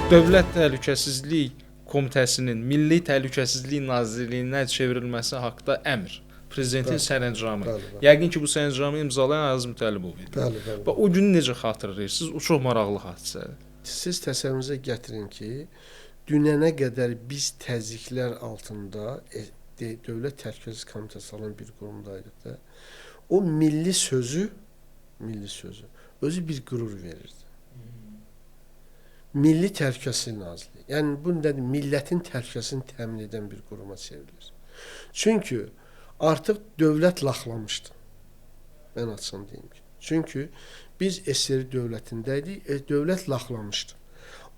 Dövlət Təhlükəsizlik Komitəsinin Milli Təhlükəsizlik Nazirliyinə çevrilməsi haqqında əmr, prezidentin sərəncamı. Yəqin ki, bu sərəncamı imzalayan Aziz Mütəllibov idi. Bəli. Və o günü necə xatırlayırsınız? O çox maraqlı hadisədir. Siz təsəvvürünüzə gətirin ki, dünənə qədər biz təzyiqlər altında Dövlət Təhlükəsizlik Komitəsi olan bir qurumdaydıq da. O milli sözü özü bir qürur verirdi. Milli Təhlükəsizlik Nazirliyi. Yəni bu nədir? Millətin təhlükəsini təmin edən bir quruma çevrilir. Çünki artıq dövlət laxlamışdı. Mən açığını deyim ki. Çünki biz SSR dövlətindəydik, dövlət laxlamışdı.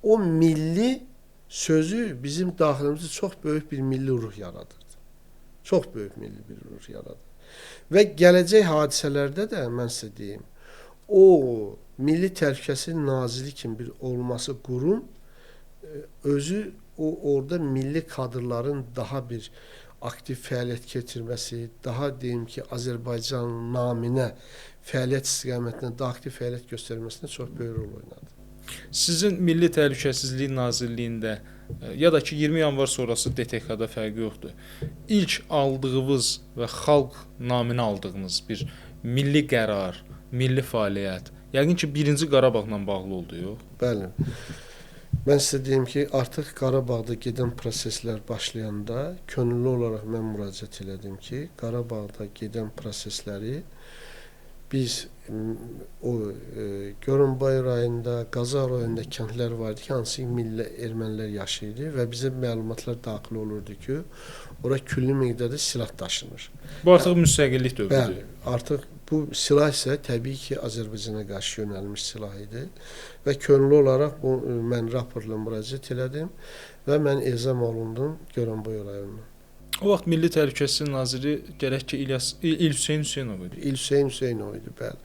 O milli sözü bizim daxilimizdə çox böyük bir milli ruh yaradırdı. Çox böyük milli bir ruh yaradırdı. Və gələcək hadisələrdə də mən sizə deyim, o Milli Təhlükəsizlik Nazirliyi kimi bir olması qurum özü orada milli kadrların daha bir aktiv fəaliyyət keçirməsi, daha deyim ki, Azərbaycan naminə fəaliyyət istiqamətində daha aktiv fəaliyyət göstərməsində çox böyük rol oynadı. Sizin Milli Təhlükəsizlik Nazirliyində ya da ki 20 yanvar sonrası DTK-da fərqi yoxdur. İlk aldığınız və xalq naminə aldığınız bir milli qərar, milli fəaliyyət, yəqin ki, birinci Qarabağla bağlı oldu, yox? Bəli. Mən sizə deyim ki, artıq Qarabağda gedən proseslər başlayanda könüllü olaraq mən müraciət elədim ki, Qarabağda gedən prosesləri biz Goranboy rayonunda, Qaza rayonunda kəndlər vardı ki, hansı milli ermənilər yaşayırdı və bizə məlumatlar daxil olurdu ki, ora külli miqdarda silah daşınır. Bu artıq müstəqillik dövrüdür. Bəli, artıq bu silah isə təbii ki, Azərbaycana qarşı yönəlmiş silah idi və könüllü olaraq mən raporla müraciət elədim və mən ezam olundum Goranboy rayonuna. O vaxt Milli Təhlükəsizlik Naziri gərək ki İlhüseyn Hüseynov idi. İlhüseyn Hüseynov idi, bəli.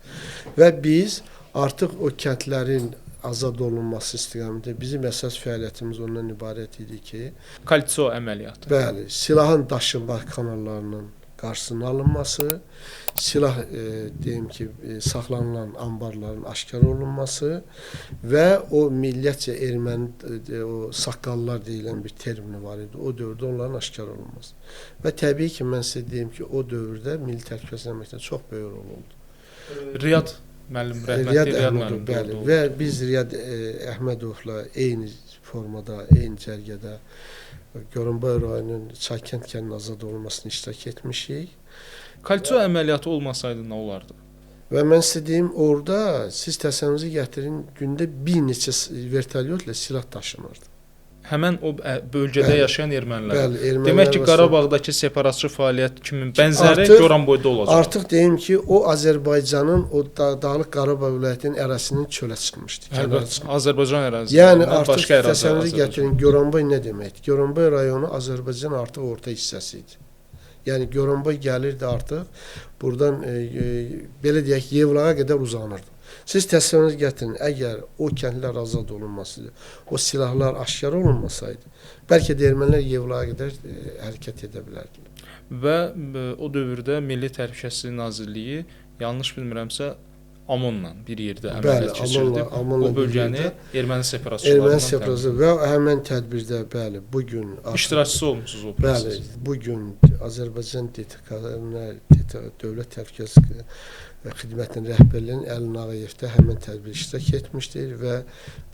Və biz artıq o kəndlərin azad olunması istiqamətində bizim əsas fəaliyyətimiz ondan ibarət idi ki, Kaltso əməliyyatı. Bəli, silahın daşınma kanallarının qarşısının alınması, silah deyim ki, saxlanılan ambarların aşkar olunması və o milliyyətcə erməni o saqqallar deyilən bir termini var idi. O dövrdə onların aşkar olunması. Və təbii ki, mən sizə deyim ki, o dövrdə Milli Təhlükəsizlik əməkdaşlığı çox böyük rol oldu. Riyad müəllim, rəhmətli Riyad müəllim bəli. oldu. Və biz Riyad Əhmədovla eyni formada, eyni cərgədə Goranboy rayonunun Çaykənd kəndinin azad olunmasına iştirak etmişik. Kaltso əməliyyatı olmasaydı nə olardı? Və mən sizə deyim, orada siz təsəvvürünüzə gətirin, gündə bir neçə vertolyotla silah daşınırdı. Həmən o bölgədə yaşayan ermənilər. Bəli, ermənilər. Demək ki, Qarabağdakı separatçı fəaliyyət kimi bənzəri Goranboyda olacaq. Artıq deyim ki, o Azərbaycanın, o Dağlıq Qarabağ vilayətinin ərazisinin çölə çıxmışdı. Azərbaycan ərazisi. Yəni artıq təsəvvürünüzə gətirin, Goranboy nə deməkdir? Goranboy rayonu Azərbaycan artıq orta hissəsi idi. Yəni Goranboy gəlirdi artıq, buradan belə deyək, Yevlağa qədər uzanırdı. Siz təsəvvürünüzə gətirin, əgər o kəndlər azad olunmasıydı, o silahlar aşkar olunmasaydı, bəlkə də ermənilər Yevlağa qədər hərəkət edə bilərdilər. Və o dövrdə Milli Təhlükəsizlik Nazirliyi, yanlış bilmirəmsə, AMON-la bir yerdə əməliyyat keçirdi. O bölgəni erməni separatçılarından və həmən tədbirdə, bəli, bugün iştirakçısı olmusunuz o prosesdə. Bəli, bugün Azərbaycan DTK-nə, Dövlət Təhlükəsizlik Xidmətinin rəhbərliyinin Əlin Ağayevdə həmən tədbir iştirak etmişdir və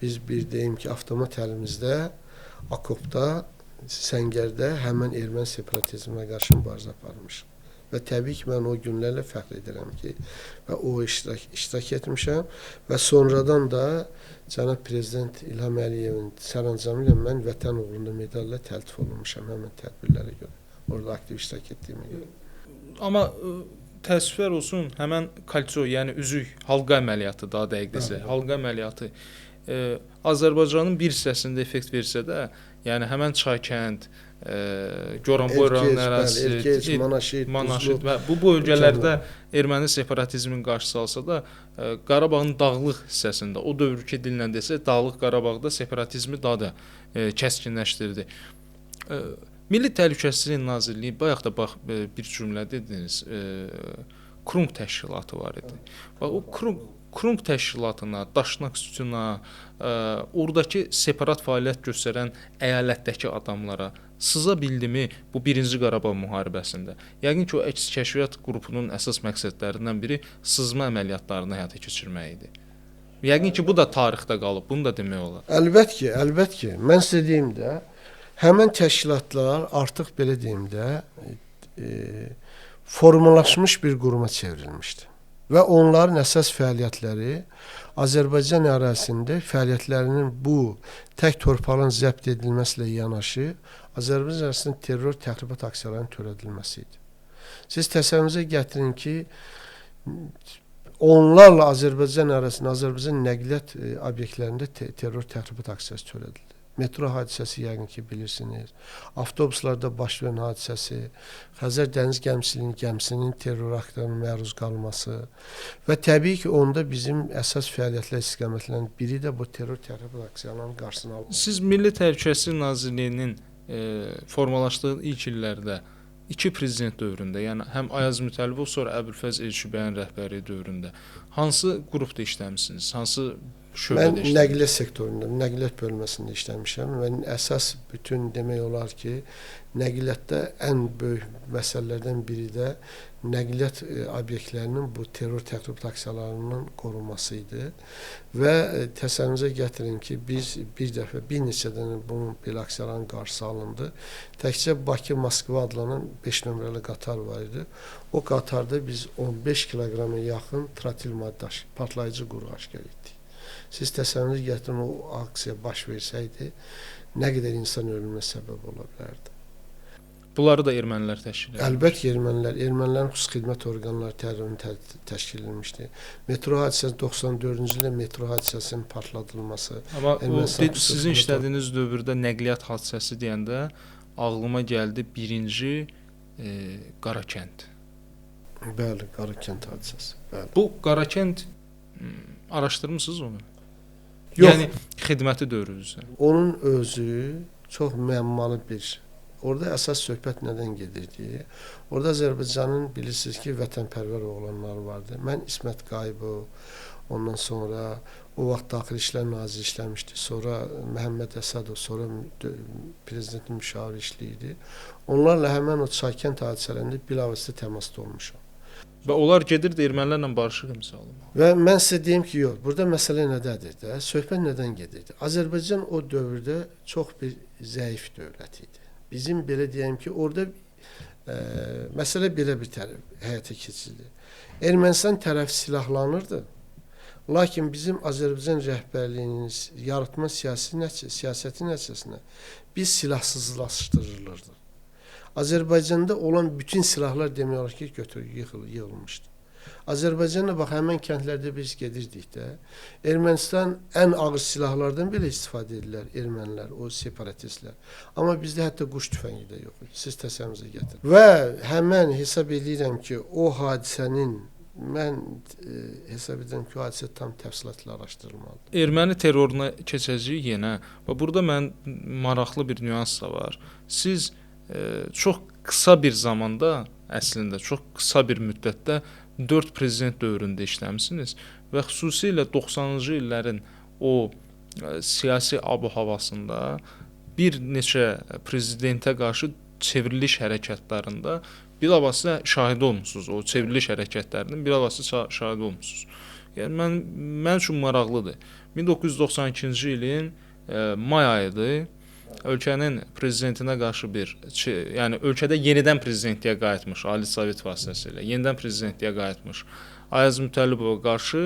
biz bir deyim ki, avtomat əlimizdə Akopda, Səngərdə həmən erməni separatizmə qarşı mübarizə aparmışıq. Və təbii ki, mən o günlərlə fəxr edirəm ki, və o iştirak etmişəm və sonradan da cənab Prezident İlham Əliyevin sərəncamı ilə mən Vətən uğrunda medalla təltif olunmuşam həmən tədbirlərə görə. Orada aktiv iştirak etdiyimə görə. Amma təəssüflər olsun, həmən Kaltso, yəni üzük, halqa əməliyyatı daha dəqiq desək, halqa əməliyyatı Azərbaycanın bir hissəsində effekt versə də, yəni həmən Çaykənd, Goranboy rayon ərazisi, Manaşit və bu bölgələrdə erməni separatizmin qarşısı alsa da, Qarabağın dağlıq hissəsində, o dövrki dillə desək, Dağlıq Qarabağda separatizmi daha da kəskinləşdirdi. Milli Təhlükəsizlik Nazirliyi, bayaq da bax bir cümlə dediniz, Krung təşkilatı var idi. Və o Krung təşkilatına, Daşnak sütuna, oradakı separat fəaliyyət göstərən əyalətdəki adamlara sıza bildimi bu 1-ci Qarabağ müharibəsində? Yəqin ki, o əks kəşfiyyat qrupunun əsas məqsədlərindən biri sızma əməliyyatlarını həyata keçirmək idi. Yəqin ki, bu da tarixdə qalıb, bunu da demək olar. Əlbət ki. Mən sizə deyim də, həmin təşkilatlar artıq belə deyim də, formalaşmış bir quruma çevrilmişdi. Və onların əsas fəaliyyətləri Azərbaycan ərazisində fəaliyyətlərinin bu tək torpağın zəbt edilməsilə yanaşı Azərbaycan ərazisində terror təxribat aksiyalarının törədilməsi idi. Siz təsəvvürünüzə gətirin ki, onlarla Azərbaycan ərazisində, Azərbaycan nəqliyyat obyektlərində terror təxribat aksiyası törədildi. Metro hadisəsi yəqin ki, bilirsiniz. Avtobuslarda baş verən hadisəsi, Xəzər dəniz gəmisinin terror aktlarına məruz qalması və təbii ki, onda bizim əsas fəaliyyətlər istiqamətlərindən biri də bu terror təxribat aksiyalarının qarşısını almaq. Siz Milli Təhlükəsizlik Nazirliyinin formalaşdığı ilk illərdə iki prezident dövründə, yəni həm Ayaz Mütəllibov, sonra Əbülfəz Elçibəyin rəhbərliyi dövründə hansı qrupda işləmisiniz? Hansı şöbədə Mən işləmisiniz? nəqliyyat sektorunda, nəqliyyat bölməsində işləmişəm və əsas bütün demək olar ki, nəqliyyatda ən böyük məsələlərdən biri də nəqliyyat obyektlərinin bu terror təxribat aksiyalarının qorunması idi və təsəvvürünüzə gətirin ki, biz bir neçə dənə bunun belə aksiyaların qarşısı alındı. Təkcə Bakı-Moskva adlanan 5 nömrəli qatar var idi. O qatarda biz 15 kiloqrama yaxın trotil maddə, partlayıcı qurğu aşkar etdik. Siz təsəvvürünüzə gətirin, o aksiya baş versəydi, nə qədər insan ölümünə səbəb ola bilərdi. Bunları da ermənilər təşkil edir. Əlbəttə ermənilərin xüsusi xidmət orqanları tərəfindən təşkil edilmişdi. Metro hadisəsi 94-cü ildə metro hadisəsinin partladılması. Amma sizin işlədiyiniz dövrdə nəqliyyat hadisəsi deyəndə ağlıma gəldi birinci Qarakənd. Bəli, Qarakənd hadisəsi. Bəli. Bu Qarakənd araşdırmısınız onu? Yox. Yəni xidməti dövrüdür. Onun özü çox müəmmalı bir. Orada əsas söhbət nədən gedirdi? Orada Azərbaycanın bilirsiniz ki, vətənpərvər oğlanlar vardı. Mən İsmət Qayıbov, ondan sonra o vaxt Daxili İşlər Naziri işləmişdi. Sonra Məhəmməd Əsədov, sonra prezidentin müşaviri işləyirdi. Onlarla həmən o Çaykənd hadisələrində bilavasitə təmasda olmuşam. Və onlar gedirdi ermənilərlə barışıq imzalamağa. Və mən sizə deyim ki, yox, burada məsələ nədədir də? Söhbət nədən gedirdi? Azərbaycan o dövrdə çox bir zəif dövlət idi. Bizim belə deyəm ki, orada məsələ belə bir həyata keçirdi. Ermənistan tərəf silahlanırdı. Lakin bizim Azərbaycan rəhbərliyinin yaratma siyasəti nəticəsində biz silahsızlaşdırılırdı. Azərbaycanda olan bütün silahlar demək olar ki, yığılmışdı. Azərbaycanla bax, həmən kəndlərdə biz gedirdik də, Ermənistan ən ağır silahlardan belə istifadə edirlər ermənilər, o separatistlər. Amma bizdə hətta quş tüfəngi də yox idi. Siz təsəvvürünüzə gətirin. Və həmən hesab edirəm ki, o hadisənin, mən hesab edirəm ki, o hadisə tam təfsilatla araşdırılmalıdır. Erməni terroruna keçəcəyik yenə. Və burada mən maraqlı bir nüans da var. Siz çox qısa bir zamanda, əslində çox qısa bir müddətdə 4 prezident dövründə işləmisiniz və xüsusilə 90-cı illərin o siyasi ab-havasında bir neçə prezidentə qarşı çevriliş hərəkətlərində bilavasitə şahid olmusunuz. O çevriliş hərəkətlərinin bilavasitə şahid olmusunuz. Yəni mən üçün maraqlıdır. 1992-ci ilin may ayıdır. Ölkənin prezidentinə qarşı yəni ölkədə yenidən prezidentliyə qayıtmış Ali Sovet vasitəsilə, yenidən prezidentliyə qayıtmış Ayaz Mütəllibova qarşı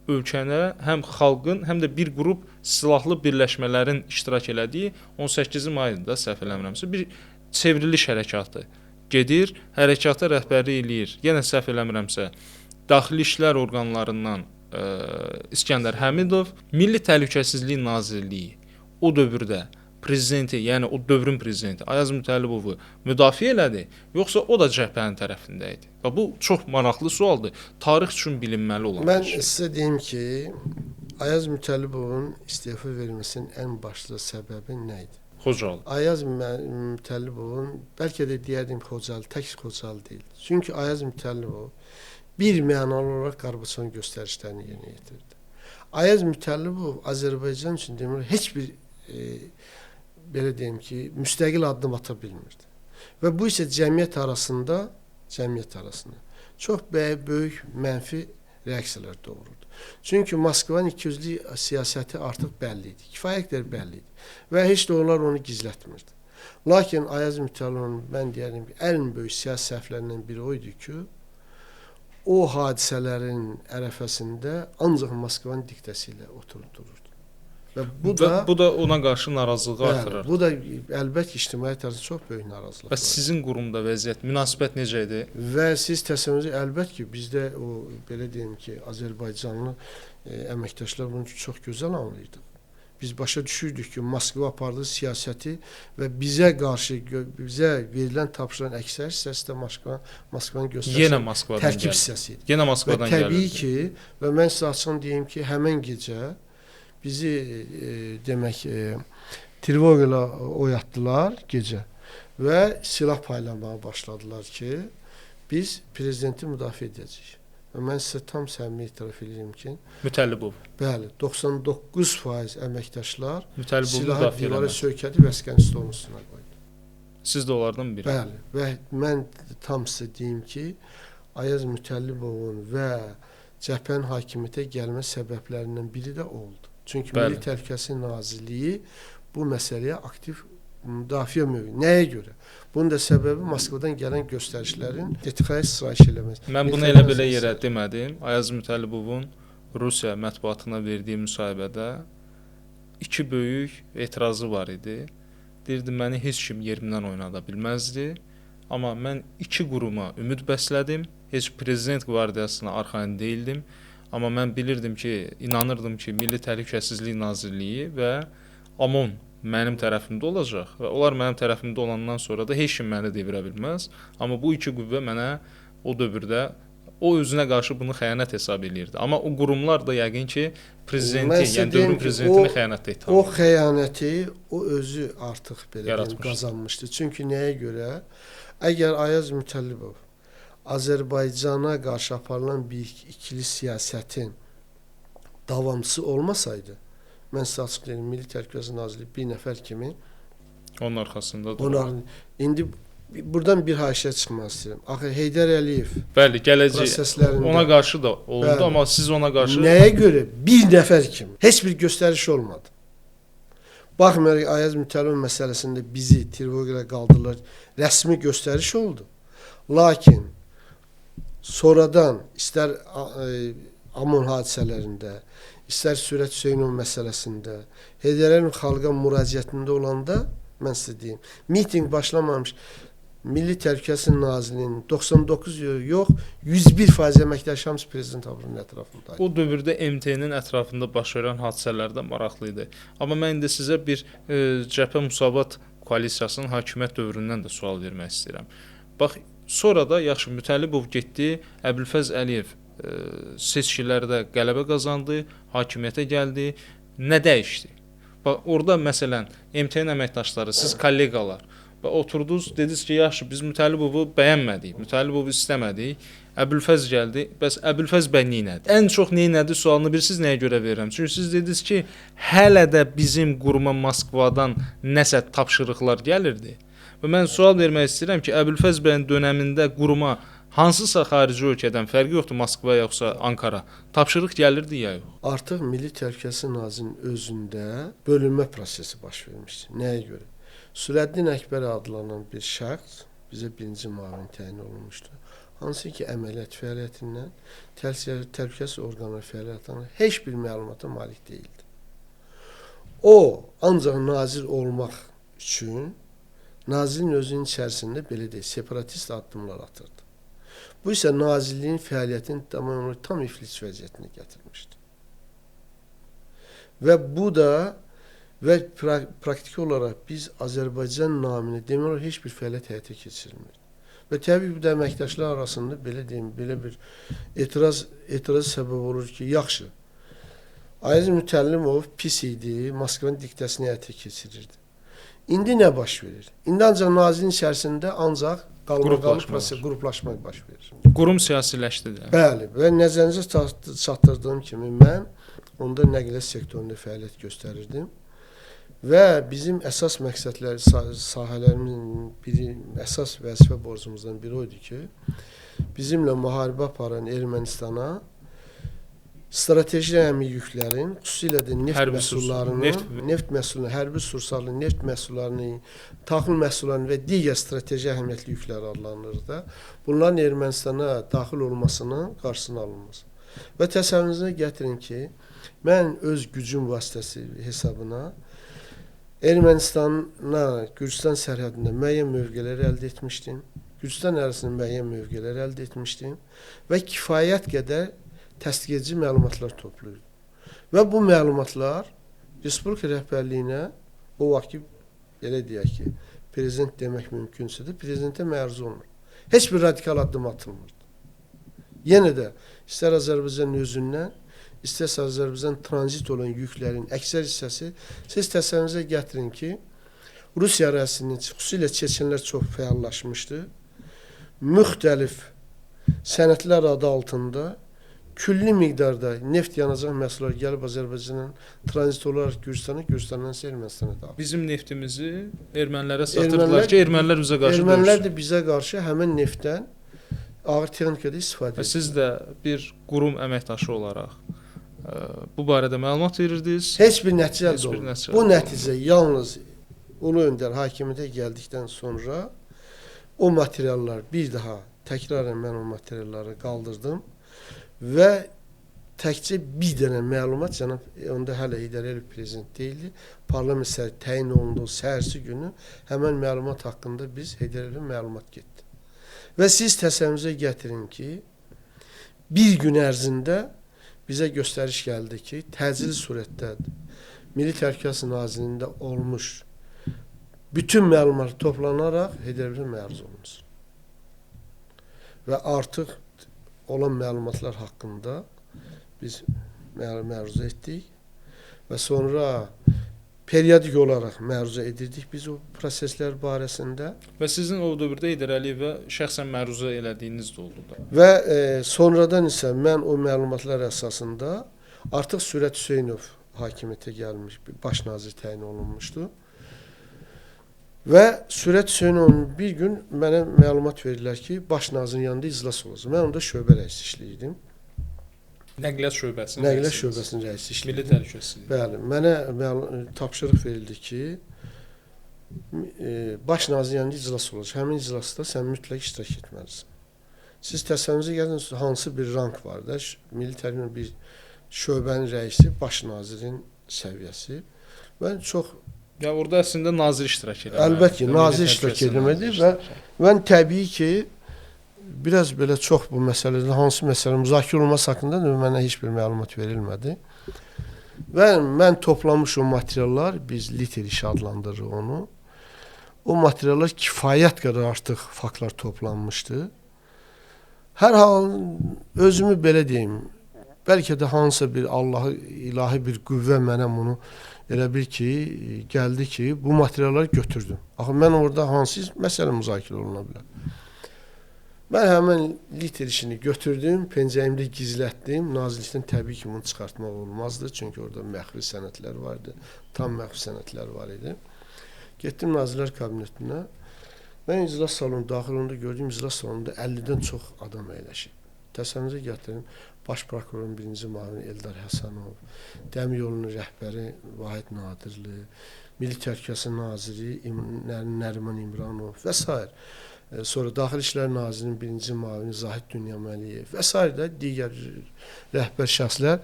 ölkədə həm xalqın, həm də bir qrup silahlı birləşmələrin iştirak elədiyi 18 mayda səhv eləmirəmsə bir çevriliş hərəkatı gedir, hərəkata rəhbərlik eləyir. Yenə səhv eləmirəmsə Daxili İşlər orqanlarından İskəndər Həmidov, Milli Təhlükəsizlik Nazirliyi o dövrdə prezidenti, yəni o dövrün prezidenti Ayaz Mütəllibovu müdafiə elədi, yoxsa o da cəbhənin tərəfində idi? Və bu çox maraqlı sualdır. Tarix üçün bilinməli olan. Mən sizə deyim ki, Ayaz Mütəllibovun istefa verməsinin ən başlı səbəbi nə idi? Xocalı. Ayaz Mütəllibovun, bəlkə də deyərdim Xocalı, tək Xocalı deyil. Çünki Ayaz Mütəllibov bir mənalı olaraq Qarbaçovun göstərişlərini yerinə yetirdi. Ayaz Mütəllibov Azərbaycan üçün demək heç bir belə deyim ki, müstəqil addım ata bilmirdi. Və bu isə cəmiyyət arasında çox böyük mənfi reaksiyalar doğururdu. Çünki Moskvanın ikiyüzlü siyasəti artıq bəlli idi. Kifayət qədər bəlli idi. Və heç də onlar onu gizlətmirdi. Lakin Ayaz Mütəllibovun mən deyərdim ki, ən böyük siyasi səhvlərindən biri o idi ki, o hadisələrin ərəfəsində ancaq Moskvanın diktəsi ilə oturub dururdu. Və bu da ona qarşı narazılığı artırır. Bu da əlbəttə ictimaiyyət arasında çox böyük narazılıq. Və sizin qurumda vəziyyət, münasibət necə idi? Və siz təsəvvür əlbəttə ki, bizdə o belə deyim ki, Azərbaycanlı əməkdaşlar bunu çox gözəl anlayırdı. Biz başa düşürdük ki, Moskva apardığı siyasəti və bizə qarşı bizə verilən tapşırılan əksər hissəsi də Moskvanın göstərdiyi tərkib hissəsi idi. Yenə Moskvadan gəlirdi. Təbii ki, və mən sizə açıq deyim ki, həmin gecə bizi demək trivogla oyatdılar gecə və silah paylamaya başladılar ki, biz prezidenti müdafiə edəcəyik. Və mən sizə tam səmimi etiraf edirəm ki, Mütəllibov. Bəli, 99% əməkdaşlar Mütəllibov silahı divara söykədi və əsgərin stolunun üstünə qoydu. Siz də onlardan biri. Bəli, və mən tam sizə deyim ki, Ayaz Mütəllibovun və cəbhənin hakimiyyətə gəlmə səbəblərindən biri də oldu. Çünki Milli Təhlükəsizlik Nazirliyi bu məsələyə aktiv müdafiə mövqeyi. Nəyə görə? Bunun da səbəbi Moskvadan gələn göstərişlərin detaya istirahət eləməsi. Mən bunu elə belə yerə demədim. Ayaz Mütəllibovun Rusiya mətbuatına verdiyi müsahibədə iki böyük etirazı var idi. Deyirdi, məni heç kim yerimdən oynada bilməzdi. Amma mən iki quruma ümid bəslədim. Heç prezident qvardiyasına arxayın deyildim. Amma mən bilirdim ki, inanırdım ki, Milli Təhlükəsizlik Nazirliyi və OMON mənim tərəfimdə olacaq və onlar mənim tərəfimdə olandan sonra da heç kim məni devirə bilməz. Amma bu iki qüvvə mənə o dövrdə o özünə qarşı bunu xəyanət hesab eləyirdi. Amma o qurumlar da yəqin ki, prezidenti, yəni dövrün prezidentini xəyanətdə itham edir. O xəyanəti o özü artıq belə qazanmışdı. Çünki nəyə görə? Əgər Ayaz Mütəllibov Azərbaycana qarşı aparılan bir ikili siyasətin davamçısı olmasaydı, mən sizə açıq deyim, Milli Təhlükəsizlik Nazirliyi bir nəfər kimi onun arxasında durur. İndi buradan bir haşiyə çıxmaq istəyirəm. Axı Heydər Əliyev gələcək ona qarşı da oldu, bəli, amma siz ona qarşı nəyə görə bir nəfər kimi heç bir göstəriş olmadı. Baxmayaraq Ayaz Mütəllibov məsələsində bizi trivogla qaldırdılar, rəsmi göstəriş oldu. Lakin sonradan istər AMON hadisələrində, istər Sürət Hüseynov məsələsində, Heydər Əliyev xalqa müraciətində olanda, mən sizə deyim, miting başlamamış, Milli Təhlükəsizlik Nazirliyinin 99 yox, 101% əməkdaşı hamısı prezident abunun ətrafındaydı. O dövrdə MT-nin ətrafında baş verən hadisələr də maraqlı idi. Amma mən indi sizə bir Cəbhə Müsavat koalisiyasının hakimiyyət dövründən də sual vermək istəyirəm. Bax, sonra da yaxşı Mütəllibov getdi, Əbülfəz Əliyev seçkilərdə qələbə qazandı, hakimiyyətə gəldi. Nə dəyişdi? Bax, orada məsələn MT-nin əməkdaşları, siz kolleqalar oturdunuz, dediniz ki, yaxşı biz Mütəllibovu bəyənmədik, Mütəllibovu istəmədik. Əbülfəz gəldi. Bəs Əbülfəz bəy neynədi? Ən çox neynədi sualını bilirsiniz nəyə görə verirəm? Çünki siz dediniz ki, hələ də bizim quruma Moskvadan nəsə tapşırıqlar gəlirdi. Və mən sual vermək istəyirəm ki, Əbülfəz bəyin dönəmində quruma hansısa xarici ölkədən fərqi yoxdur, Moskva yoxsa Ankara, tapşırıq gəlirdi ya yox? Artıq Milli Təhlükəsizlik Nazirliyinin özündə bölünmə prosesi baş vermişdi. Nəyə görə? Sürəddin Əkbər adlanan bir şəxs bizə birinci müavin təyin olunmuşdu. Hansı ki, əməliyyat fəaliyyətindən, təhlükəsizlik orqanları fəaliyyətindən heç bir məlumata malik deyildi. O, ancaq nazir olmaq üçün nazirin özünün içərisində belə deyil, separatist addımlar atırdı. Bu isə nazirliyin fəaliyyətini tam iflis vəziyyətinə gətirmişdi. Və bu da praktiki olaraq biz Azərbaycan naminə demək olar heç bir fəaliyyət həyata keçirmirdik. Və təbii bu da əməkdaşlar arasında belə deyim, belə bir etiraz səbəb olur ki, yaxşı, Ayaz Mütəllimov pis idi, Moskvanın diktəsini həyata keçirirdi. İndi nə baş verir? İndi ancaq nazirin içərisində ancaq Qruplaşmalar. qruplaşma baş verir. Qurum siyasiləşdi də. Bəli, və nəzərinizə çatdırdığım kimi mən onda nəqliyyat sektorunda fəaliyyət göstərirdim. Və bizim əsas məqsədlər, sahələrimin biri, əsas vəzifə borcumuzdan biri oydu ki, bizimlə müharibə aparan Ermənistana strateji əhəmi yüklərin, xüsusilə də neft məhsullarını, hərbi sursatlı neft məhsullarını, taxıl məhsullarını və digər strateji əhəmiyyətli yüklər adlanır da, bunların Ermənistana daxil olmasının qarşısını alınması. Və təsəvvürünüzə gətirin ki, mən öz gücüm vasitəsi hesabına Ermənistana, Gürcüstan sərhədində müəyyən mövqelər əldə etmişdim. Gürcüstan ərazisində müəyyən mövqelər əldə etmişdim və kifayət qədər təsdiq edici məlumatlar toplayırdı. Və bu məlumatlar Respublika rəhbərliyinə o vaxt ki, elə deyək ki, prezident demək mümkünsüdür, prezidentə məruz olunur. Heç bir radikal addım atılmırdı. Yenə də istər Azərbaycanın özündən, istərsə Azərbaycan tranzit olan yüklərin əksər hissəsi, siz təsəvvürünüzə gətirin ki, Rusiya ərazisinin xüsusilə Çeçenlər çox fəallaşmışdı. Müxtəlif sənədlər adı altında külli miqdarda neft yanacaq məhsullar gəlib Azərbaycanın tranzit olaraq Gürcüstana, Gürcüstandan isə Ermənistana daxil. Bizim neftimizi ermənilərə satırdılar ki, ermənilər bizə qarşı döyüşsün. Ermənilər də bizə qarşı həmin neftdən ağır texnikada istifadə edir. Siz də bir qurum əməkdaşı olaraq bu barədə məlumat verirdiniz. Heç bir nəticə əldə olunur. Bu nəticə yalnız Ulu Öndər hakimiyyətə gəldikdən sonra o materiallar bir daha təkrarən mən o materialları qaldırdım. Və təkcə bir dənə məlumat, cənab, onda hələ Heydər Əliyev prezident deyildi, parlament təyin olunduğu səhərsi günü həmən məlumat haqqında biz Heydər Əliyev məlumat getdi. Və siz təsəvvürünüzə gətirin ki, bir gün ərzində bizə göstəriş gəldi ki, təcili surətdə Milli Təhlükəsizlik Nazirliyində olmuş bütün məlumatlar toplanaraq Heydər Əliyev məruz olunur. Və artıq olan məlumatlar haqqında biz məruzə etdik və sonra periodik olaraq məruzə edirdik biz o proseslər barəsində. Və sizin o dövrdə Heydər Əliyevə şəxsən məruzə elədiyiniz də oldu da. Və sonradan isə mən o məlumatlar əsasında artıq Sürət Hüseynov hakimiyyətə gəlmiş, baş nazir təyin olunmuşdu. Və Sürət Hüseynovun bir gün mənə məlumat verirlər ki, baş nazirin yanında iclas olacaq. Mən onda şöbə rəisi işləyirdim. Nəqliyyat şöbəsinin rəisi işləyirdim. Milli Təhlükəsizlik. Bəli, mənə tapşırıq verildi ki, baş nazirin yanında iclas olacaq. Həmin iclasda sən mütləq iştirak etməlisən. Siz təsəvvürünüzə gəldiniz, hansı bir rank var da, Milli Təhlükəsizlik bir şöbənin rəisi, baş nazirin səviyyəsi. Mən çox ya orada əslində nazir iştirak edir. Əlbəttə ki, nazir iştirak etməlidir və mən təbii ki, biraz belə çox bu məsələdə hansı məsələ müzakirə olması haqqında da mənə heç bir məlumat verilmədi. Və mən toplamış o materiallar, biz liter işi adlandırırıq onu. O materiallar kifayət qədər artıq faktlar toplanmışdı. Hər hal özümü belə deyim, bəlkə də hansısa bir Allahı ilahi bir qüvvə mənə bunu elə bil ki, gəldi ki, bu materialları götürdüm. Axı, mən orada hansı məsələ müzakirə oluna bilər. Mən həmən liter işini götürdüm, pencəyimdə gizlətdim. Nazirlikdən təbii ki, bunu çıxartmaq olmazdı. Çünki orada məxfi sənədlər vardı. Tam məxfi sənədlər var idi. Getdim Nazirlər Kabinetinə. Mən iclas salonu daxil olanda gördüm, iclas salonunda 50-dən çox adam əyləşib. Təsəvvürünüzə gətirin, Baş prokurorun birinci müavini Eldar Həsənov, Dəmir yolunun rəhbəri Vahid Nadirli, Milli Təhlükəsizlik naziri Nəriman İmranov və s. Sonra Daxili İşlər Nazirinin birinci müavini Zahid Dünyəməliyev və s. də digər rəhbər şəxslər.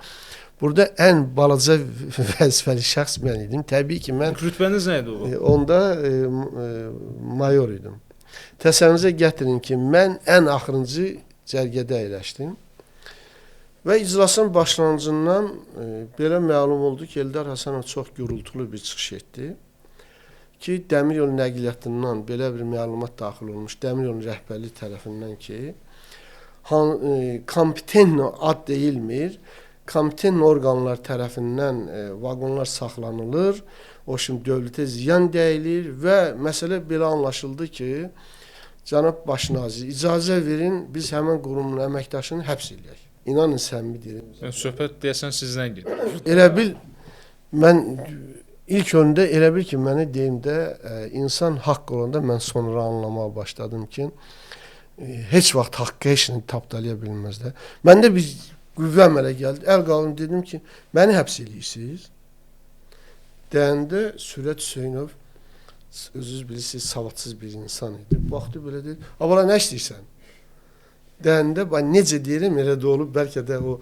Burada ən balaca vəzifəli şəxs mən idim. Təbii ki, mən... Rütbəniz nə idi o? Onda mayor idim. Təsəvvürünüzə gətirin ki, mən ən axırıncı cərgədə əyləşdim. Və iclasın başlanğıcından belə məlum oldu ki, Eldar Həsənov çox gürültülü bir çıxış etdi ki, dəmir yolu nəqliyyatından belə bir məlumat daxil olmuş, dəmir yolu rəhbərliyi tərəfindən ki, kompetent ad deyilmir, kompetent orqanlar tərəfindən vaqonlar saxlanılır, o şimdi dövlətə ziyan dəyilir və məsələ belə anlaşıldı ki, Cənab Baş nazir, icazə verin, biz həmin qurumun əməkdaşını həbs eləyək. İnanın səmimi deyirəm. Yəni, söhbət deyəsən sizdən gedir. Elə bil mən ilk öndə elə bil ki, məni deyimdə insan haqq olanda mən sonra anlamaya başladım ki, heç vaxt haqqı heç nə tapdalaya bilməz də. Məndə bir qüvvə əmələ gəldi. Əl qalın dedim ki, məni həbs eləyirsiniz. Deyəndə Sürət Hüseynov özünüz bilirsiniz, savadsız bir insan idi. Baxdı belə deyir, "Abala nə istəyirsən?" Deyəndə ben necə deyirəm, elə də olub, bəlkə də o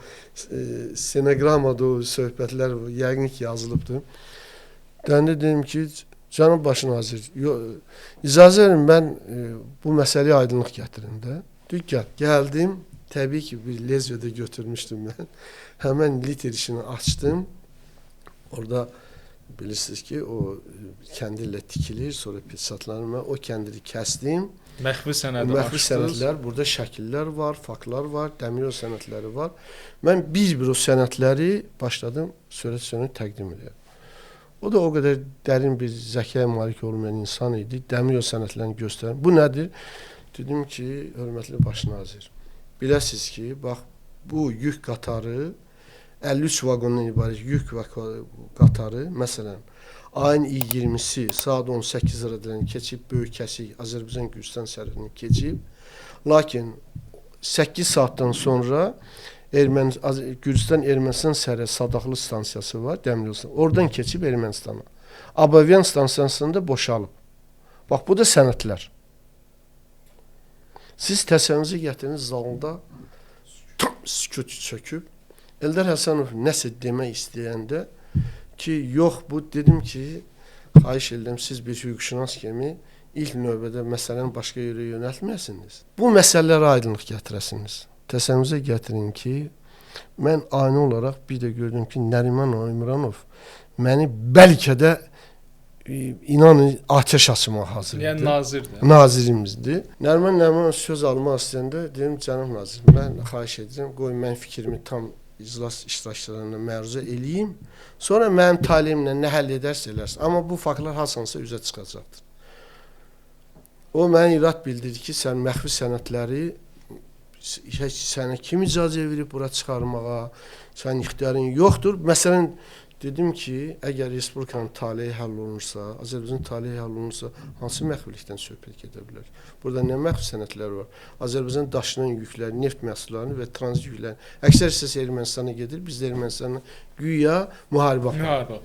stenogramada o söhbətlər yəqin ki yazılıbdır. Deyəndə dedim ki, cənab baş nazir, icazə verin mən bu məsələyə aydınlıq gətirim də. Deyir, gəl. Gəldim, təbii ki bir lezvədə götürmüşdüm mən. Həmən liter işini açdım. Orada bilirsiniz ki o kəndirlə tikilir, sonra satılanır. Mən o kəndiri kəsdim. Məxfi sənədi Məxfi sənədlər, burada şəkillər var, faktlar var, dəmiryol sənədləri var. Mən bir o sənədləri başladım Sürət Hüseynova təqdim edirəm. O da o qədər dərin bir zəkaya malik olmayan insan idi. Dəmiryol sənədlərini göstərir. Bu nədir? Dedim ki, hörmətli baş nazir, biləsiniz ki, bax bu yük qatarı 53 vaqondan ibarət yük qatarı, məsələn, ayın 20-si saat 18 radədən keçib Böyük Kəsik Azərbaycan Gürcüstan sərhədini keçib. Lakin 8 saatdan sonra Gürcüstan Ermənistan sərhəd Sadaqlı stansiyası var, dəmiryol. Oradan keçib Ermənistana. Abavyan stansiyasında boşalıb. Bax bu da sənədlər. Siz təsəvvürünüzə gətiriniz zalında tam sükut çöküb. Eldar Həsənov nəsə demək istəyəndə ki, yox bu dedim ki, xahiş edirəm siz bir hüquqşünas kimi ilk növbədə məsələni başqa yerə yönəltməyəsiniz. Bu məsələlərə aydınlıq gətirəsiniz. Təsəvvürünüzə gətirin ki, mən ani olaraq bir də gördüm ki, Nəriman İmranov məni bəlkə də inanın atəş açmağa hazır idi. Yəni nazirdir. Nazirimizdir. Nəriman söz almaq istəyəndə dedim, cənab nazir, mən xahiş edirəm, qoy mən fikrimi tam iclas iştirakçılarına məruzə eləyim. Sonra mənim talimlə nə həll edərsə eləsin. Amma bu faktlar hasansa üzə çıxacaqdır. O mənə irad bildirdi ki, sən məxfi sənədləri sənə kim icazə verib bura çıxarmağa, sənin ixtiyarın yoxdur. Məsələn, dedim ki, əgər Respublikanın taleyi həll olunursa, Azərbaycan taleyi həll olunursa, hansı məxfilikdən söhbət gedə bilər? Burada nə məxfi sənədlər var? Azərbaycan daşınan yükləri, neft məhsullarını və tranzit yüklərini, əksər hissəsi Ermənistana gedir, biz də Ermənistana güya müharibə aparır.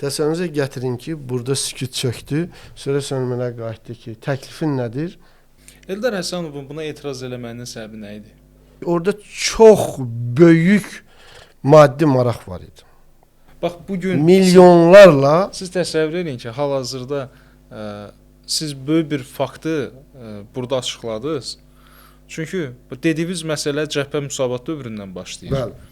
Təsəvvürünüzə gətirin ki, burada sükut çöktü, sonra mənə qayıtdı ki, təklifin nədir? Eldar Həsənovun buna etiraz eləməyinin səbəbi nə idi? Orada çox böyük maddi maraq var idi. Bax bugün milyonlarla siz təsəvvür edin ki, hal-hazırda siz böyük bir faktı burada açıqladınız. Çünki dediyiniz məsələ cəbhə müsavat dövründən başlayır. Bəli.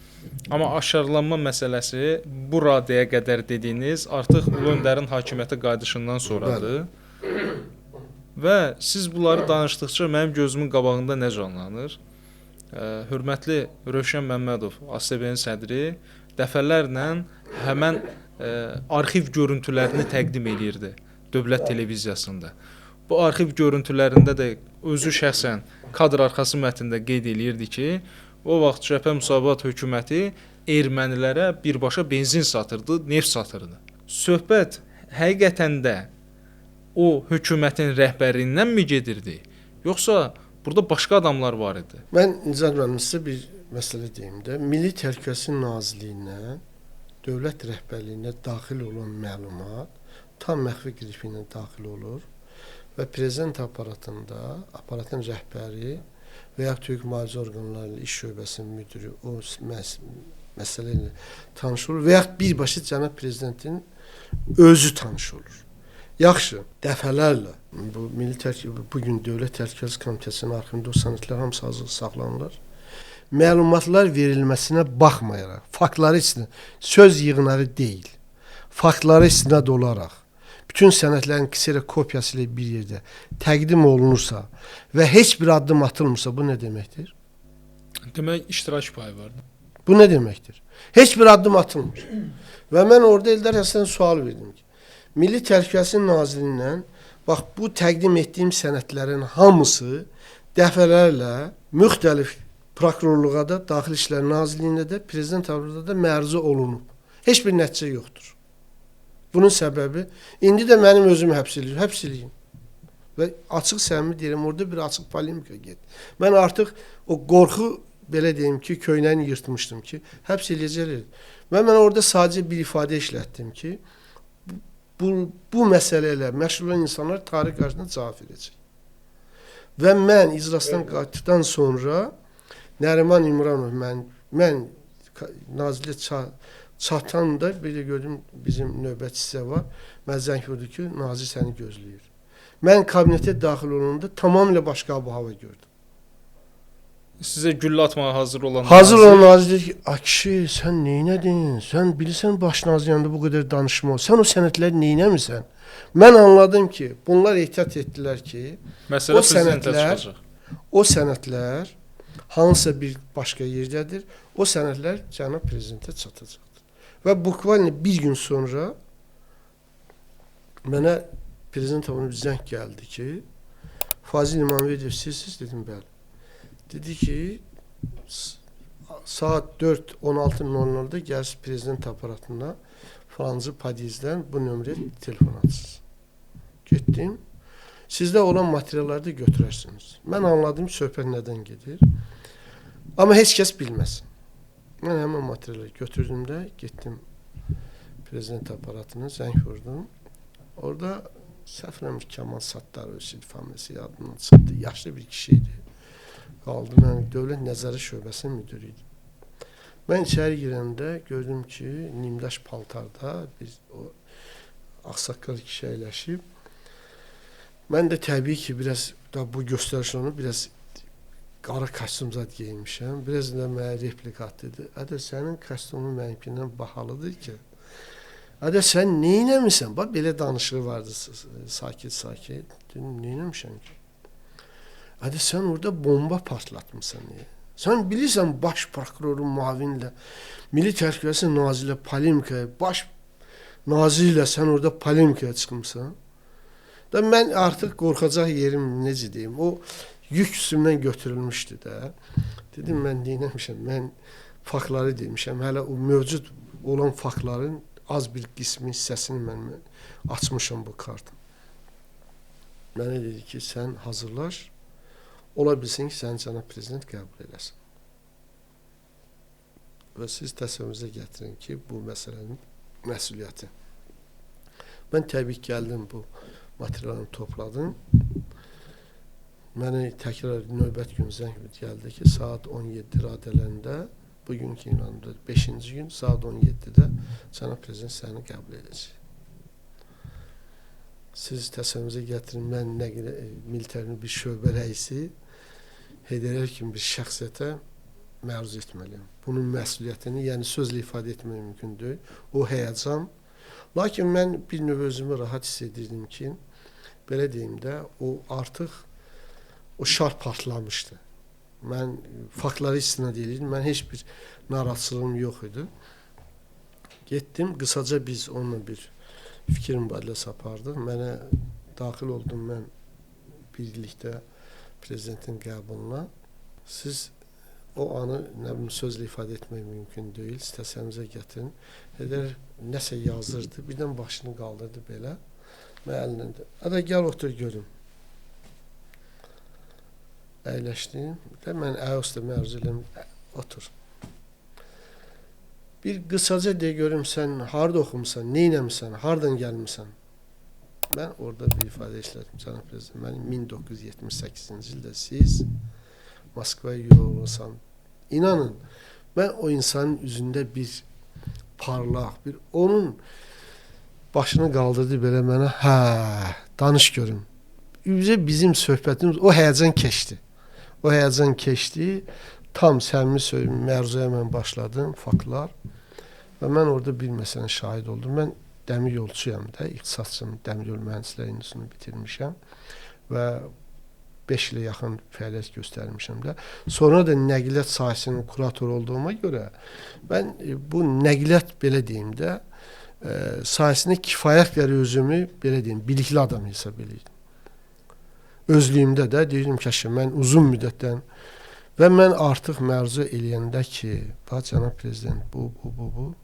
Amma aşkarlanma məsələsi bu radəyə qədər dediyiniz artıq Ulu Öndərin hakimiyyətə qayıdışından sonradır. Və siz bunları danışdıqca mənim gözümün qabağında nə canlanır? Hörmətli Rövşən Məmmədov, ASTV-nin sədri dəfələrlə həmən arxiv görüntülərini təqdim edirdi dövlət televiziyasında. Bu arxiv görüntülərində də özü şəxsən kadr arxası mətnində qeyd eləyirdi ki, o vaxt Cəbhə Müsavat hökuməti ermənilərə birbaşa benzin satırdı, neft satırdı. Söhbət həqiqətən də o hökumətin rəhbərliyindən mi gedirdi? Yoxsa burada başqa adamlar var idi? Mən Nicat müəllim sizə bir məsələ deyim də. Milli Təhlükəsizlik Nazirliyinə, dövlət rəhbərliyinə daxil olan məlumat tam məxfi qrifi ilə daxil olur və prezident aparatında, aparatın rəhbəri və ya Türk Mühafizə Orqanları İş Şöbəsinin müdürü o məsələ ilə tanış olur və ya birbaşa cənab prezidentin özü tanış olur. Yaxşı, dəfələrlə bugün Dövlət Təhlükəsizlik Komitəsinin arxivində o sənədlər hamısı hazır saxlanılır. Məlumatlar verilməsinə baxmayaraq, faktları istinad, söz yığınağı deyil, faktları istinad olaraq, bütün sənədlərin qısa kopyası ilə bir yerdə təqdim olunursa və heç bir addım atılmırsa, bu nə deməkdir? Demək, iştirak payı vardı. Bu nə deməkdir? Heç bir addım atılmır. Və mən orada Eldar Həsənova sual verdim ki, Milli Təhlükəsizlik Nazirliyindən Bax, bu təqdim etdiyim sənədlərin hamısı dəfələrlə müxtəlif prokurorluğa da, Daxili İşlər Nazirliyində də, Prezident Əmrində də məruzə olunub. Heç bir nəticə yoxdur. Bunun səbəbi, indi də mənim özümü həbs eləyim. Və açıq səmimi deyirəm, orada bir açıq polemika getdi. Mən artıq o qorxu, belə deyim ki, köynəyini yırtmışdım ki, həbs eləyəcəklər. Və mən orada sadəcə bir ifadə işlətdim ki, bu məsələ ilə məşğul olan insanlar tarix qarşısında cavab verəcək. Və mən iclasdan qayıtdıqdan sonra Nəriman İmranov, mən nazirliyə çatanda bir də gördüm, bizim növbətçisi var. Mən zəng vurdu ki, nazir səni gözləyir. Mən kabinetə daxil olanda tamamilə başqa hava gördüm. Sizə güllə atmağa hazır olan nazir dedi ki, kişi, sən neynədin? Sən bilirsən baş nazir yanında bu qədər danışma. Sən o sənədləri neynəmirsən? Mən anladım ki, bunlar ehtiyat etdilər ki, o sənədlər hansısa bir başqa yerdədir. O sənədlər cənab prezidentə çatacaqdır. Və bukvalni bir gün sonra mənə prezident avını zəng gəldi ki, Fazil İmamverdiyev siz dedim, bəli. Dedi ki, saat 4:16:00-da gəlsiz prezident aparatına falancı podyezddən bu nömrəyə telefon açsınız. Getdim. Sizdə olan materialları da götürərsiniz. Mən anladım ki, söhbət nədən gedir. Amma heç kəs bilməsin. Mən həmin materialı götürdüm də, getdim prezident aparatına, zəng vurdum. Orada səhv eləmirəm Kamal Sattarov familiyası yadımdan çıxdı. Yaşlı bir kişi idi. Qaldı, mən Dövlət Nəzarət Şöbəsinin müdürü idim. Mən içəri girəndə gördüm ki, nimdaş paltarda bir o ağsaqqal kişi əyləşib. Mən də təbii ki, biraz da bu göstərişlərini biraz qara kostyumzad geyinmişəm. Biraz da mənə replikat dedi. Ədə sənin kostyumun mənimkindən bahalıdır ki. Ədə sən neynəmirsən? Bax, belə danışığı vardı sakit. Dedim, neynəmişəm ki? Ədə sən orada bomba partlatmışsan. Sən bilirsən baş prokurorun müavinlə, Milli Təhlükəsizlik Nazirlə polemikaya, baş nazirlə sən orada polemikaya çıxmışsan. Da mən artıq qorxacaq yerim necə deyim, o yük üstümdən götürülmüşdü də. Dedim, mən neynəmişəm, mən faktları demişəm, hələ o mövcud olan faktların az bir qismi hissəsini mən açmışam bu kartın. Mənə dedi ki, sən hazırlaş, ola bilsin ki, səni cənab prezident qəbul eləsin. Və siz təsəvvürünüzə gətirin ki, bu məsələnin məsuliyyəti. Mən təbii ki, gəldim, bu materialını topladım. Mənə təkrar növbət gün zəng gəldi ki, saat 17 radələrində, bugünkü inanımda 5-ci gün, saat 17-də cənab prezident səni qəbul edəcək. Siz təsəvvürünüzə gətirin, mən militərin bir şöbə rəisi Heydər kimi bir şəxsiyyətə məruz etməliyəm. Bunun məsuliyyətini, yəni sözlə ifadə etmək mümkün deyil. O həyəcan. Lakin mən bir növ özümü rahat hiss edirdim ki, belə deyim də, o artıq o şar partlamışdı. Mən faktları istinad edirdim. Mən heç bir narahatçılığım yox idi. Getdim, qısaca biz onunla bir fikir mübadiləsi apardıq. Mənə daxil oldum mən birlikdə prezidentin qəbuluna. Siz o anı sözlə ifadə etmək mümkün deyil. İstəsənizə gətirin. Heydər nəsə yazırdı. Birdən başını qaldırdı belə. Mən əlindən də, gəl otur görüm. Əyləşdim. Mən ayaqüstə məruz eləm, otur. Bir qısaca deyə görüm, sən harada oxumusan, neynəmirsən, hardan gəlmirsən? Mən orada bir ifadə işlədim, cənab prezident. Mən 1978-ci ildə siz Moskvaya yollansan. İnanın, mən o insanın üzündə bir parlaq, onun başını qaldırdı belə mənə, danış görüm. Bizim söhbətimiz, o həyəcan keçdi. O həyəcan keçdi, tam səmimi məruzəyə mən başladım, faktlar. Və mən orada bir məsələn şahid oldum. Mən dəmir yolçuyam da, ixtisasçım, dəmir yol mühəndisləri institutunu bitirmişəm və 5 ilə yaxın fəaliyyət göstərmişəm də. Sonra da nəqliyyat sahəsinin kuratoru olduğuma görə mən bu nəqliyyat, belə deyim də, sahəsində kifayət qədər özümü, belə deyim, bilikli adam hesab edirdim. özlüyümdə də deyirdim ki, mən uzun müddətdən və mən artıq mərzu eləyəndə ki, bax cənab prezident, bu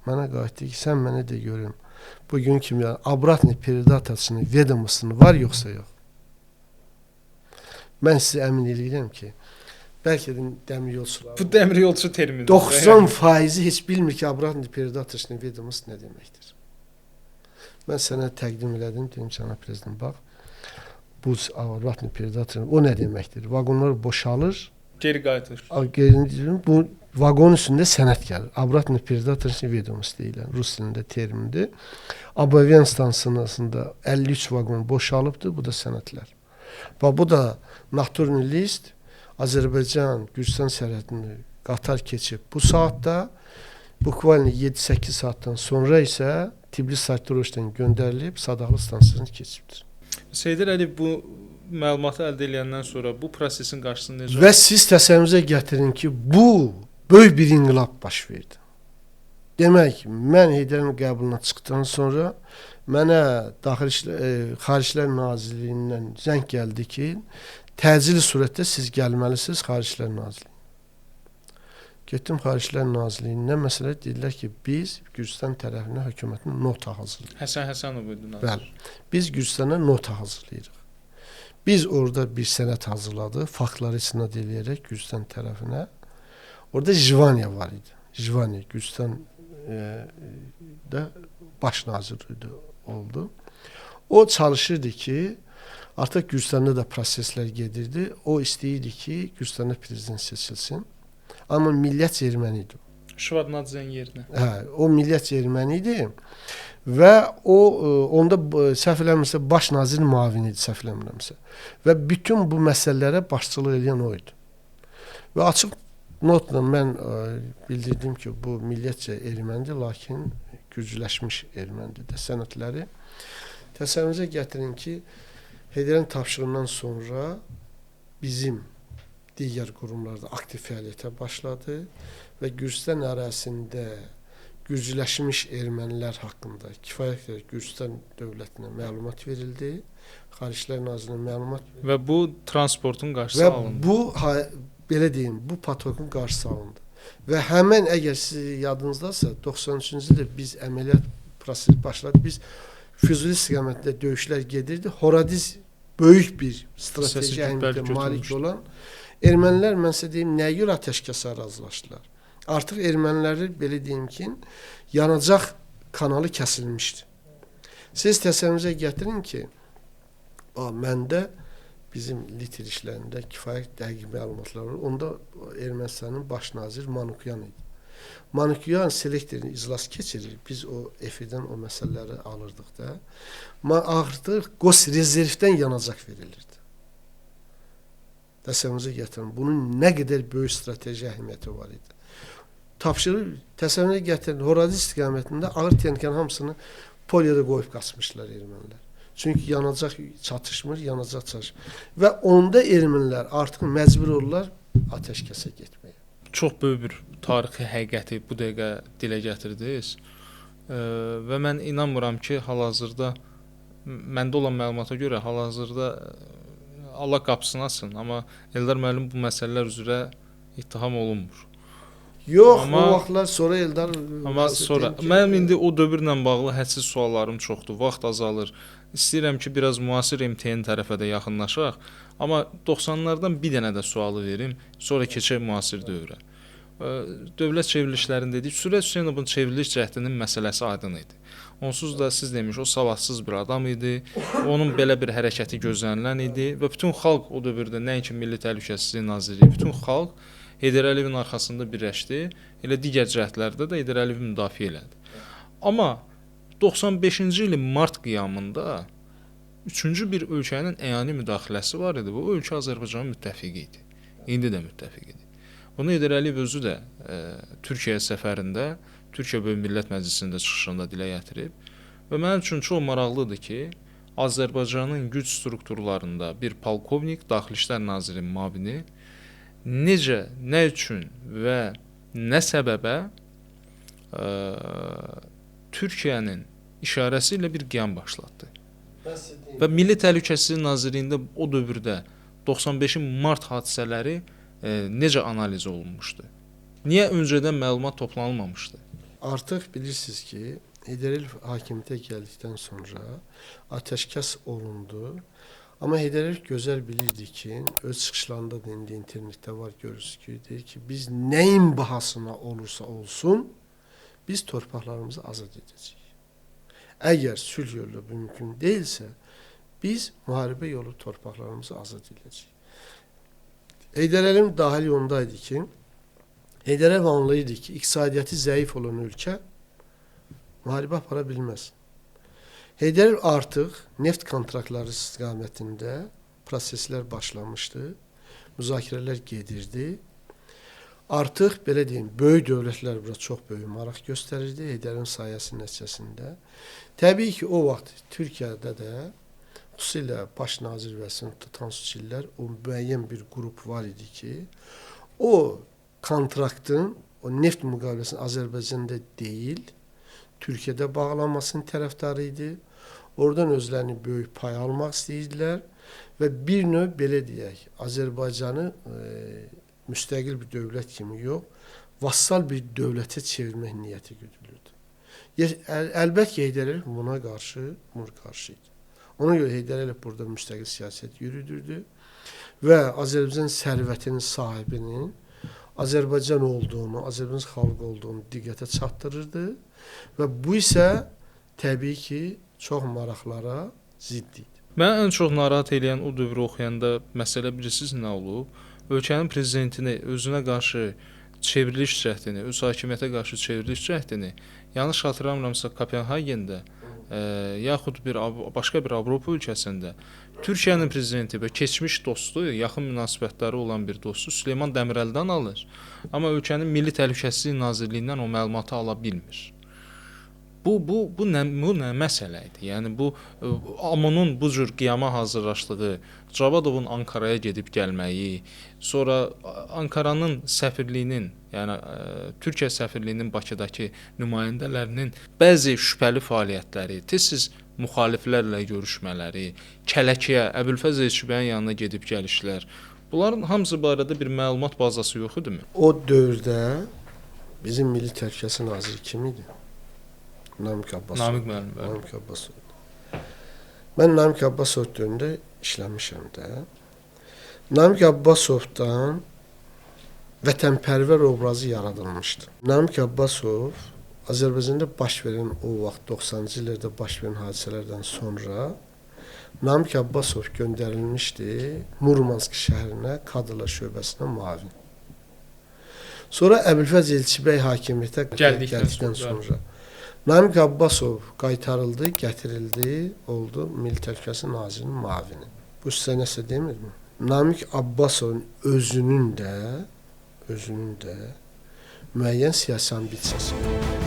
mənə qayıtdı ki, sən mənə də görüm. Bugün kimi обратный передаточный ведомствоsu var yoxsa yox? Mən sizə əmin edirəm ki, bəlkə də dəmir yolçular. Bu dəmir yolçu terminidir. 90% heç bilmir ki, обратный передаточный ведомство nə deməkdir. Mən sənə təqdim elədim, dedim cənab prezident, bax, bu обратный передаточный o nə deməkdir? Vaqonlar boşalır, geri qayıtır. Bu vaqon üstündə sənəd gəlir. Обратный передаточный ведомство deyilən rus dilində termindir. Abavian stansiyasında 53 vaqon boşalıbdır, bu da sənədlər. Bax, bu da naturный list, Azərbaycan, Gürcüstan sərhədini qatar keçib. Bu saatda, bukvalni 7-8 saatdan sonra isə Tbilisi Saktaroşdan göndərilib, Sadaqlı stansiyasını keçibdir. Heydər Əliyev bu məlumatı əldə edəndən sonra bu prosesin qarşısını necə? Və siz təsəvvürünüzə gətirin ki, bu böyük bir inqilab baş verdi. Demək, mən Heydərin qəbuluna çıxdıqdan sonra mənə Xariclər Nazirliyindən zəng gəldi ki, təcili surətdə siz gəlməlisiniz Xariclər Nazirliyinə. Getdim Xariclər Nazirliyinə, məsələ dedilər ki, biz Gürcüstan tərəfinə hökumətin nota hazırlayırıq. Həsən Həsənov idi nazir. Bəli, biz Gürcüstana nota hazırlayırıq. Biz orada bir sənəd hazırladıq, faktları istinad edərək Gürcüstan tərəfinə. Orada Jivaniya var idi. Jivaniya Gürcüstan da baş nazir oldu. O çalışırdı ki, artıq Gürcüstanda da proseslər gedirdi. O istəyirdi ki, Gürcüstanda prezident seçilsin. Amma millət erməni idi. Şevardnadzənin yerinə. Hə, o millət erməni idi. Və o onda səhv eləmirəmsə baş nazirin müavini idi, səhv eləmirəmsə. Və bütün bu məsələlərə başçılıq edən o idi. Və açıq notla mən bildirdim ki, bu millətcə ermənidir, lakin gücləşmiş ermənidir sənədləri. Təsəvvürünüzə gətirin ki, Heydərin tapşırığından sonra bizim digər qurumlarda aktiv fəaliyyətə başladı və Gürcüstan ərazisində gücləşmiş ermənilər haqqında kifayət qədər Gürcüstan dövlətinə məlumat verildi. Xariclər Nazirliyinə məlumat verildi. Və bu transportun qarşısı alındı. Və bu, belə deyim, bu patokun qarşısı alındı. Və həmən əgər siz yadınızdasa, 93-cü ildə biz əməliyyat prosesi başladı. Biz Füzuli istiqamətində döyüşlər gedirdi. Horadiz böyük bir strateji əhəmiyyətə malik olan ermənilər, mən sizə deyim, nəyə görə atəşkəsə razılaşdılar? Artıq erməniləri, belə deyim ki, yanacaq kanalı kəsilmişdi. Siz təsəvvürünüzə gətirin ki, məndə bizim litr işlərində kifayət dəqiq məlumatlar var. Onda Ermənistanın baş naziri Manukyan idi. Manukyan selektorini iclas keçirir. Biz o efirdən o məsələləri alırdıq da. Artıq qos rezervdən yanacaq verilirdi. Təsəvvürünüzə gətirin. Bunun nə qədər böyük strateji əhəmiyyəti var idi. Tapşırır, təsəvvürünüzə gətirin. Horadiz istiqamətində ağır texnikanın hamısını poliyada qoyub qaçmışlar ermənilər. Çünki yanacaq çatışmır, yanacaq çatışmır. Və onda ermənilər artıq məcbur olurlar atəşkəsə getməyə. Çox böyük bir tarixi həqiqəti bu dəqiqə dilə gətirdiniz. Və mən inanmıram ki, hal-hazırda məndə olan məlumata görə hal-hazırda Allah qapısını açsın, amma Eldar müəllim bu məsələlər üzrə ittiham olunmur. Yox, amma, o vaxtlar sonra Eldar... Amma sonra, mənim indi o dövrlə bağlı hədsiz suallarım çoxdur, vaxt azalır. İstəyirəm ki, biraz müasir MTN tərəfə də yaxınlaşaq, amma 90-lardan bir dənə də sualı verim, sonra keçək müasir dövrə. Dövlət çevrilişlərində dedik, Sürət Hüseynovun çevriliş cəhdinin məsələsi aydın idi. Onsuz da siz demiş, o savadsız bir adam idi, onun belə bir hərəkəti gözlənilən idi və bütün xalq o dövrdə, nəinki Milli Təhlükəsizlik Nazirliyi, bütün xalq Heydər Əliyevin arxasında birləşdi, elə digər cəhdlərdə də Heydər Əliyevi müdafiə elədi. Amma 95-ci ilin mart qiyamında üçüncü bir ölkənin əyani müdaxiləsi var idi. Bu ölkə Azərbaycanın müttəfiqi idi. İndi də müttəfiqidir. Bunu Heydər Əliyev özü də Türkiyə səfərində, Türkiyə Böyük Millət Məclisində çıxışında dilə gətirib və mənim üçün çox maraqlıdır ki, Azərbaycanın güc strukturlarında bir polkovnik, Daxili İşlər Nazirinin müavini necə, nə üçün və nə səbəbə Türkiyənin işarəsi ilə bir qiyam başlatdı. Və Milli Təhlükəsizlik Nazirliyində o dövrdə 95-in mart hadisələri necə analiz olunmuşdu? Niyə öncədən məlumat toplanılmamışdı? Artıq bilirsiniz ki, Heydər Əliyev hakimiyyətə gəldikdən sonra atəşkəs olundu. Amma Heydər Əliyev gözəl bilirdi ki, öz çıxışlarında da indi internetdə var görürsünüz ki, deyir ki, biz nəyin bahasına olursa olsun, biz torpaqlarımızı azad edəcəyik. Əgər sülh yolu mümkün deyilsə, biz müharibə yolu torpaqlarımızı azad edəcəyik. Heydər Əliyev dahil ondaydı ki, Heydər Əliyev anlayırdı ki, iqtisadiyyatı zəif olan ölkə müharibə apara bilməz. Heydər Əliyev artıq neft kontraktları istiqamətində proseslər başlamışdı, müzakirələr gedirdi. Artıq, belə deyim, böyük dövlətlər bura çox böyük maraq göstərirdi Heydər Əliyevin sayəsinin nəticəsində. Təbii ki, o vaxt Türkiyədə də xüsusilə baş nazir vəzifəsini tutan çillər, o müəyyən bir qrup var idi ki, o kontraktın, o neft müqaviləsinin Azərbaycanda deyil, Türkiyədə bağlanmasının tərəfdarı idi. Oradan özlərini böyük pay almaq istəyirdilər və bir növ, belə deyək, Azərbaycanı müstəqil bir dövlət kimi yox, vassal bir dövlətə çevirmək niyyəti güdülürdü. Əlbəttə ki, Heydər Əliyev buna qarşı idi. Ona görə Heydər Əliyev burada müstəqil siyasət yürüdürdü və Azərbaycan sərvətinin sahibinin Azərbaycan olduğunu, Azərbaycan xalqı olduğunu diqqətə çatdırırdı və bu isə təbii ki, çox maraqlara zidd idi. Mən ən çox narahat edən o dövrü oxuyanda məsələ bilirsiniz nə olub? Ölkənin prezidentini özünə qarşı çevriliş cəhdini, öz hakimiyyətə qarşı çevriliş cəhdini, yanlış xatırlamıramsa Kopenhagendə yaxud başqa bir Avropa ölkəsində Türkiyənin prezidenti və keçmiş dostu, yaxın münasibətləri olan bir dostu Süleyman Dəmirəldən alır. Amma ölkənin Milli Təhlükəsizlik Nazirliyindən o məlumatı ala bilmir. Bu nə məsələ idi? Yəni bu AMON-un bu cür qiyama hazırlaşdığı, Cavadovun Ankaraya gedib gəlməyi, sonra Ankaranın səfirliyinin, yəni Türkiyə səfirliyinin Bakıdakı nümayəndələrinin bəzi şübhəli fəaliyyətləri, tez-tez müxaliflərlə görüşmələri, Kələkiyə, Əbülfəz Elçibəyin yanına gedib gəlişlər. Bunların hamısı barədə bir məlumat bazası yox idimi? O dövrdə bizim Milli Təhlükəsizlik Naziri kim idi? Namiq Abbasov. Namiq müəllim. Namiq Abbasov. Mən Namiq Abbasov dövründə işləmişəm də. Namiq Abbasovdan vətənpərvər obrazı yaradılmışdı. Namiq Abbasov Azərbaycanda baş verən o vaxt 90-cı illərdə baş verən hadisələrdən sonra Namiq Abbasov göndərilmişdi Murmansk şəhərinə Kadrlar şöbəsinə müavin. Sonra Əbülfəz Elçibəy hakimiyyətə gəldikdən sonra Namiq Abbasov qaytarıldı, gətirildi, oldu Milli Təhlükəsizlik Nazirinin müavini. Bu sizə nəsə demirmi? Namiq Abbasovun özünün də müəyyən siyasi ambisiyası var.